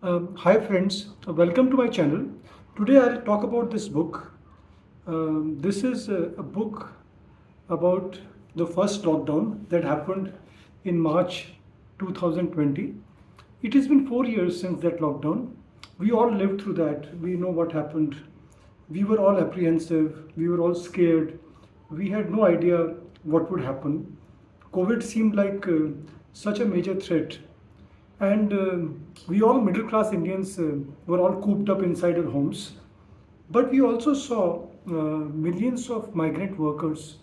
Hi friends, welcome to my channel. Today I'll talk about this book. This is a book about the first lockdown that happened in March 2020. It has been 4 years since that lockdown. We all lived through that. We know what happened. We were all apprehensive. We were all scared. We had no idea what would happen. COVID seemed like such a major threat, and we all middle class Indians were all cooped up inside our homes. But we also saw millions of migrant workers,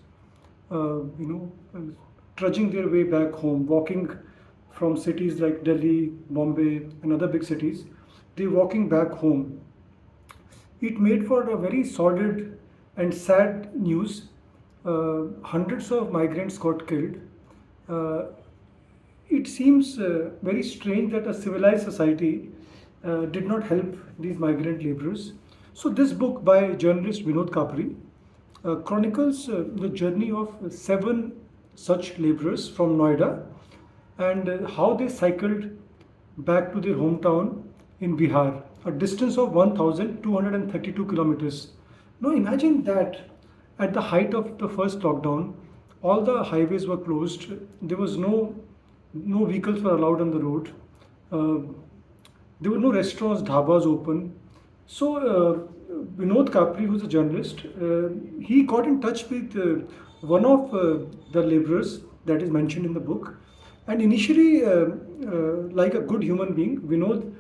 you know, trudging their way back home, walking from cities like Delhi, Bombay, and other big cities. They walking back home. It made for a very sordid and sad news. Hundreds of migrants got killed. Uh, it seems very strange that a civilized society did not help these migrant laborers. So, this book by journalist Vinod Kapri chronicles the journey of seven such laborers from Noida, and how they cycled back to their hometown in Bihar, a distance of 1,232 kilometers. Now imagine that at the height of the first lockdown, all the highways were closed. There was no vehicles were allowed on the road. Uh, there were no restaurants, dhabas open. So Vinod Kapri, who's a journalist, he got in touch with one of the laborers that is mentioned in the book. And initially, like a good human being, Vinod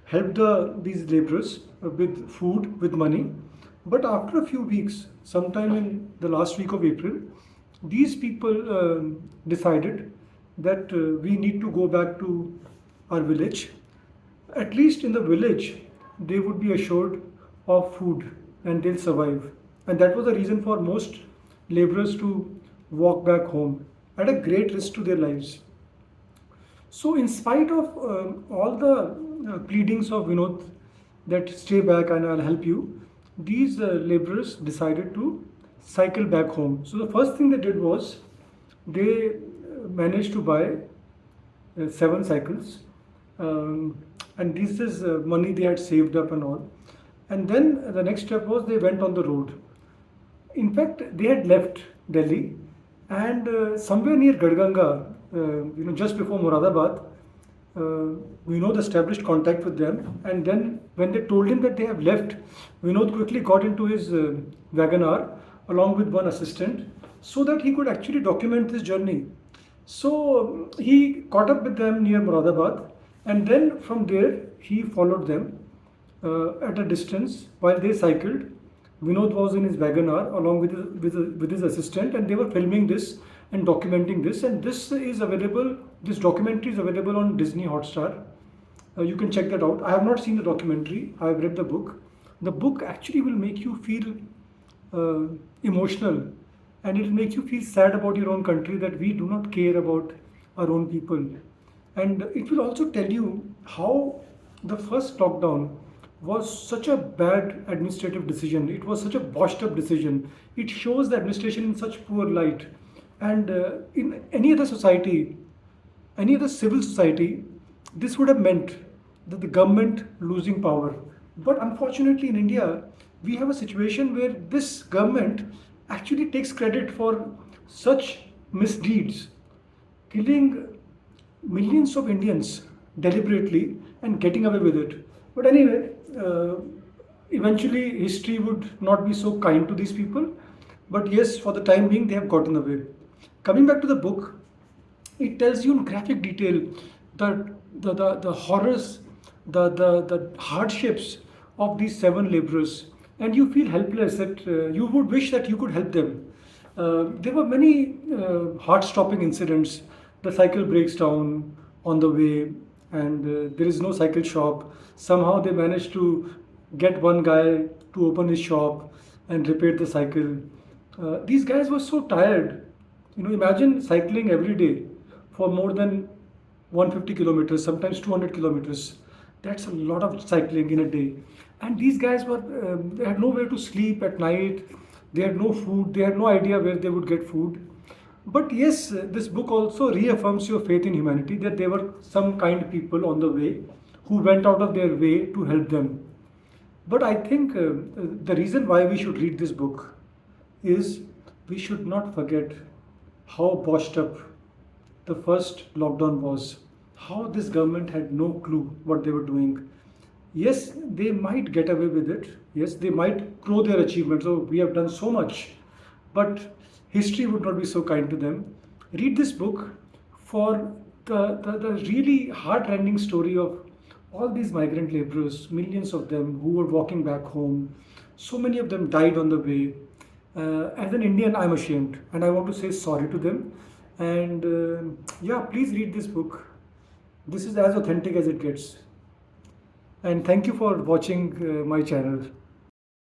helped these laborers with food, with money. But after a few weeks, sometime in the last week of April, these people decided that we need to go back to our village. At least in the village, they would be assured of food and they'll survive. And that was the reason for most laborers to walk back home at a great risk to their lives. So, in spite of all the pleadings of Vinod that stay back and I'll help you, these laborers decided to cycle back home. So, the first thing they did was they managed to buy seven cycles, and this is money they had saved up and all. And then the next step was they went on the road. In fact, they had left Delhi, and somewhere near Gadganga, just before Moradabad, Vinod established contact with them. And then, when they told him that they have left, Vinod quickly got into his wagoner along with one assistant so that he could actually document this journey. So he caught up with them near Moradabad, and then from there he followed them at a distance while they cycled. Vinod was in his wagoner along with his assistant, and they were filming this and documenting this. And this is available. This documentary is available on Disney Hotstar. You can check that out. I have not seen the documentary. I have read the book. The book actually will make you feel emotional, and it will make you feel sad about your own country, that we do not care about our own people. And it will also tell you how the first lockdown was such a bad administrative decision. It was such a botched up decision. It shows the administration in such poor light. And in any other society, any other civil society, this would have meant that the government losing power. But unfortunately, in India, we have a situation where this government actually takes credit for such misdeeds, killing millions of Indians deliberately and getting away with it. But anyway, eventually history would not be so kind to these people. But yes, for the time being, they have gotten away. Coming back to the book, it tells you in graphic detail the horrors, the hardships of these seven laborers, and you feel helpless that you would wish that you could help them. There were many heart-stopping incidents. The cycle breaks down on the way, and there is no cycle shop. Somehow they managed to get one guy to open his shop and repair the cycle. These guys were so tired. Imagine cycling every day for more than 150 kilometers, sometimes 200 kilometers. That's a lot of cycling in a day. And these guys they had nowhere to sleep at night. They had no food. They had no idea where they would get food. But yes, this book also reaffirms your faith in humanity, that there were some kind people on the way who went out of their way to help them. But I think the reason why we should read this book is we should not forget how botched up the first lockdown was, how this government had no clue what they were doing. Yes, they might get away with it. Yes, they might crow their achievements. Oh, we have done so much. But history would not be so kind to them. Read this book for the really heart-rending story of all these migrant laborers, millions of them who were walking back home. So many of them died on the way. As an Indian, I'm ashamed and I want to say sorry to them. And yeah, please read this book. This is as authentic as it gets. And thank you for watching my channel.